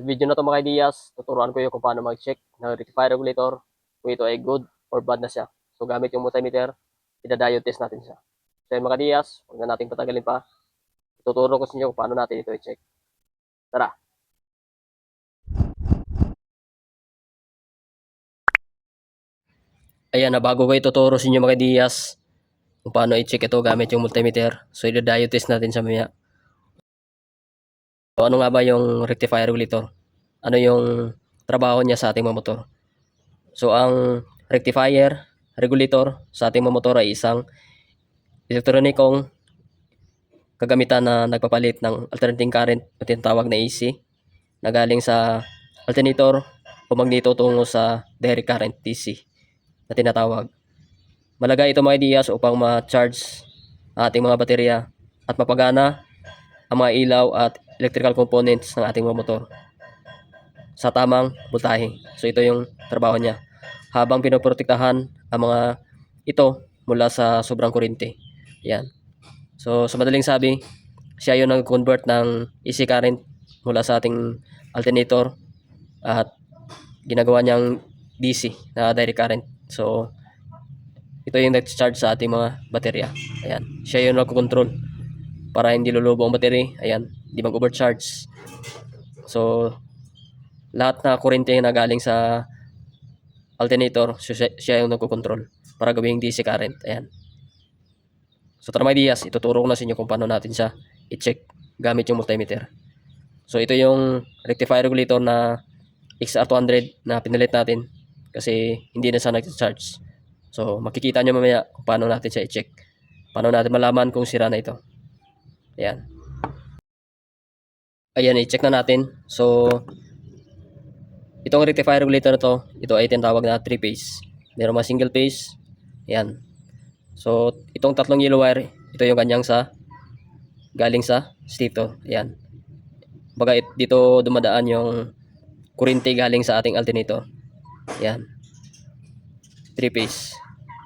Sa video na to mga ideas, tuturuan ko yung kung paano mag-check ng rectifier regulator kung ito ay good or bad na siya. So gamit yung multimeter, ida-diode test natin siya. So yung mga ideas, huwag na natin patagalin pa. Tuturo ko sa inyo kung paano natin ito i-check. Tara! Ayan na, bago ko ituturo sa inyo mga ideas kung paano i-check ito gamit yung multimeter. So ida-diode test natin sa maya. So ano nga ba yung rectifier regulator? Ano yung trabaho niya sa ating mga motor? So ang rectifier regulator sa ating mga motor ay isang elektronikong kagamitan na nagpapalit ng alternating current o tinatawag na AC na galing sa alternator o magneto tungo sa direct current DC na tinatawag. Malagay ito mga ideas upang ma-charge ang ating mga baterya at mapagana ang mga ilaw at electrical components ng ating mga motor sa tamang voltahe. So ito yung trabaho niya habang pinoprotektahan ang mga ito mula sa sobrang kuryente. Yan. So sa madaling sabi, siya yung nag-convert ng AC current mula sa ating alternator at ginagawa niyang DC na direct current. So ito yung nag-charge sa ating mga baterya. Ayan. Siya yung nagko-control para hindi lulubo ang battery. Ayan. Hindi mag-overcharge. So lahat na kuryente na galing sa alternator, siya yung nagko-control para gawing DC current. Ayan. So tara mga ideas, ituturo ko na sa inyo kung paano natin siya i-check gamit yung multimeter. So ito yung rectifier regulator na XR200 na pinalit natin kasi hindi na siya nag-charge. So makikita nyo mamaya kung paano natin siya i-check. Paano natin malaman kung sira na ito. Ayan. Ayan, i-check na natin. So itong rectifier regulator na to, ito ay tinatawag na 3-phase. Meron mga single phase. Ayan. So itong tatlong yellow wire, ito yung kanyang sa galing sa stator. Ayan. Baga dito dumadaan yung kuryente galing sa ating alternator. Ayan. 3-phase.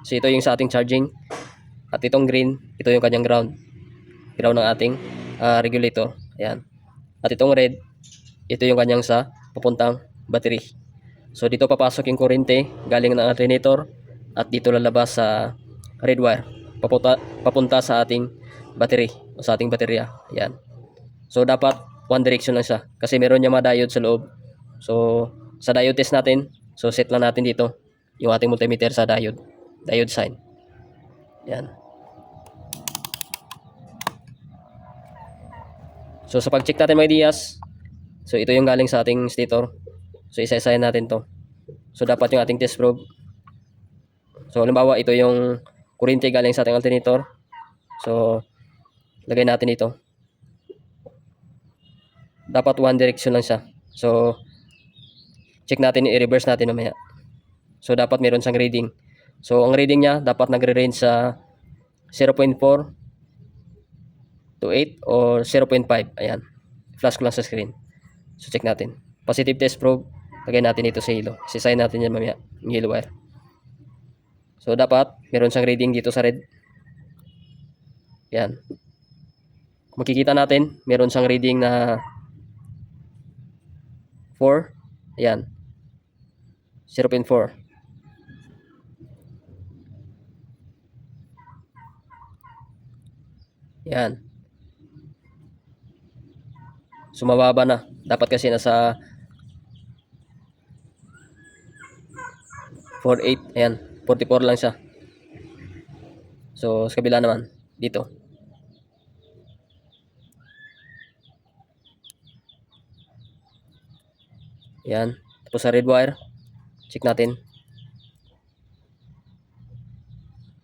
So ito yung sa ating charging. At itong green, ito yung kanyang ground. Ground ng ating regulator. Ayan. At itong red, ito yung kanyang sa papuntang battery. So dito papasok yung kuryente galing ng alternator at dito lalabas sa red wire. Papunta sa ating battery o sa ating baterya. Ayan. So dapat one direction lang siya kasi meron niya mga diode sa loob. So sa diode test natin, so set lang natin dito yung ating multimeter sa diode sign. Yan. So sa pag-check natin mga ideas, so ito yung galing sa ating stator. So isa-isahin natin to. So dapat yung ating test probe. So halimbawa ito yung kuryente galing sa ating alternator. So lagay natin ito. Dapat one direction lang siya. So check natin, i-reverse natin mamaya. So dapat meron siyang reading. So ang reading niya dapat nagre-range sa 0.4 to 8 or 0.5. Ayan. Flash ko lang sa screen. So check natin. Positive test probe. Lagay natin ito sa hilo. Sisayin natin yan mamaya. Yung hilo wire. So dapat meron siyang reading dito sa red. Ayan. Makikita natin meron siyang reading na 4. Ayan. 0.4. Ayan. So mababa na. Dapat kasi nasa 48. Ayan. 44 lang siya. So sa kabila naman. Dito. Ayan. Tapos sa red wire. Check natin.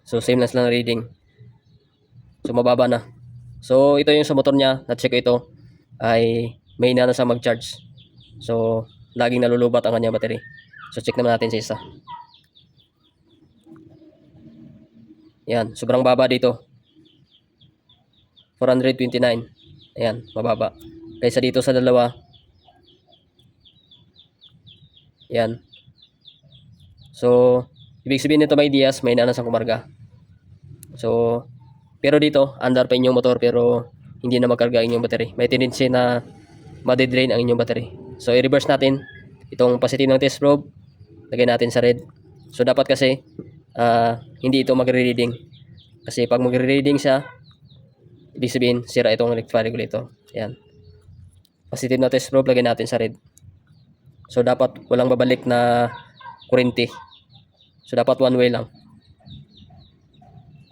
So same lang silang reading. So mababa na. So ito yung sa motor niya. Na-check ko ito. Ay may na sa mag-charge. So laging nalulubat ang kanyang battery. So check naman natin sa isa. Yan, sobrang baba dito. 429. Ayan, mababa. Kaysa dito sa dalawa. Yan. So ibig sabihin nito may ideas, may nanas ang kumarga. So pero dito, under pa inyong motor pero hindi na magkarga ang inyong battery. May tendency na ma-drain ang inyong battery. So i-reverse natin itong positive ng test probe, lagay natin sa red. So dapat kasi hindi ito magre-reading. Kasi pag magre-reading siya, ibig sabihin sira itong rectifier regulator. Ayan. Positive na test probe, lagay natin sa red. So dapat walang babalik na kurente. So dapat one way lang.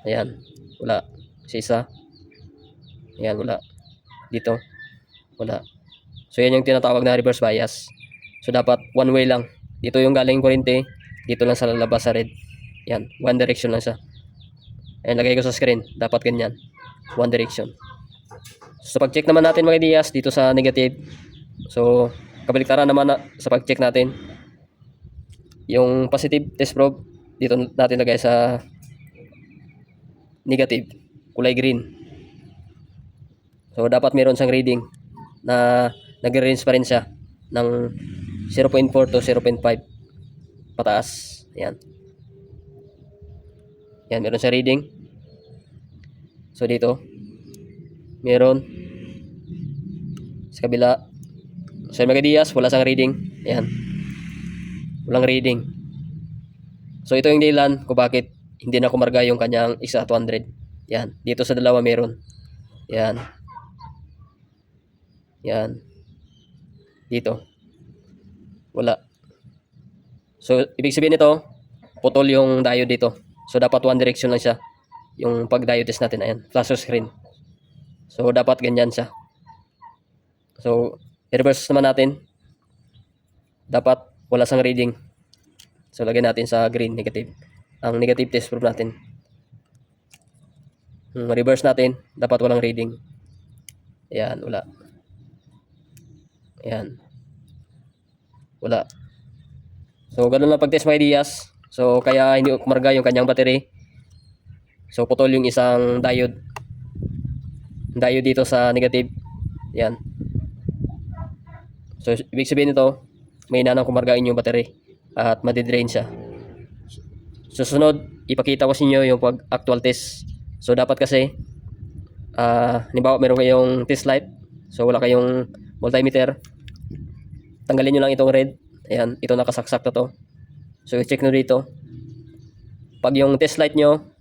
Ayan. Wala. Isa. Ayan, wala. Dito. Wala. So yan yung tinatawag na reverse bias. So dapat one way lang. Dito yung galing kurente, dito lang sa lalabas sa red. Yan, one direction lang siya. Ayan, lagay ko sa screen. Dapat ganyan. One direction. So pag-check naman natin mga ideas dito sa negative. So kabaliktaran naman sa pag-check natin. Yung positive test probe, dito natin lagay sa negative, kulay green. So dapat meron siyang reading na nagre-range pa rin siya ng 0.4 to 0.5 pataas. Ayan. Yan, meron siya reading. So dito meron sa kabila. So mga ideas, wala siyang reading. Ayan. Walang reading. So ito yung dahilan kung bakit hindi na kumarga yung kanyang XA200. Yan. Dito sa dalawa meron. Yan. Yan. Dito. Wala. So ibig sabihin nito, putol yung diode dito. So dapat one direction lang siya. Yung pag-diode test natin. Ayan. Flash screen. So dapat ganyan siya. So i-reverse naman natin. Dapat wala sang reading. So lagyan natin sa green, negative. Ang negative test probe natin. Reverse natin, dapat walang reading. Ayan, wala. Ayan. Wala. So ganun lang pag-test mga ideas. So kaya hindi kumarga yung kanyang battery. So putol yung isang diode. Diode dito sa negative. Ayan. So ibig sabihin nito, may hinanang kumargain yung battery at madidrain siya. Susunod, ipakita ko sa inyo yung pag-actual test. So dapat kasi halimbawa meron kayong test light. So wala kayong multimeter. Tanggalin nyo lang itong red. Ayan, ito nakasaksak na to. So i-check nyo dito. Pag yung test light nyo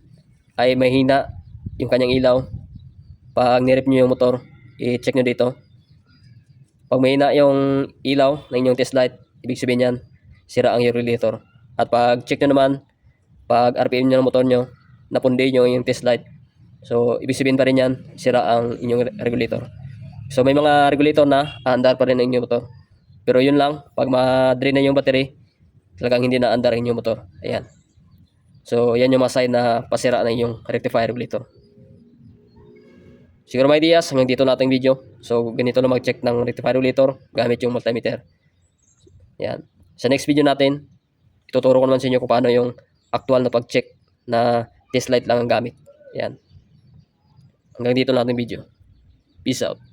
ay mahina yung kanyang ilaw, pag nirip nyo yung motor, i-check nyo dito. Pag mahina yung ilaw ng inyong test light, ibig sabihin yan, sira ang regulator. At pag check nyo naman, pag RPM nyo ng motor nyo, napundi nyo yung test light. So ibig sabihin pa rin yan, sira ang inyong regulator. So may mga regulator na aandar pa rin ang inyong motor. Pero yun lang, pag ma-drain na yung battery, talagang hindi na andar ang inyong motor. Ayan. So yan yung mga sign na pasira na yung rectifier regulator. Siguro may ideas, hanggang dito nating video. So ganito na mag-check ng rectifier regulator gamit yung multimeter. Ayan. Sa next video natin, ituturo ko naman sa inyo kung paano yung actual na pag-check na test light lang ang gamit. Ayan. Hanggang dito natin video. Peace out.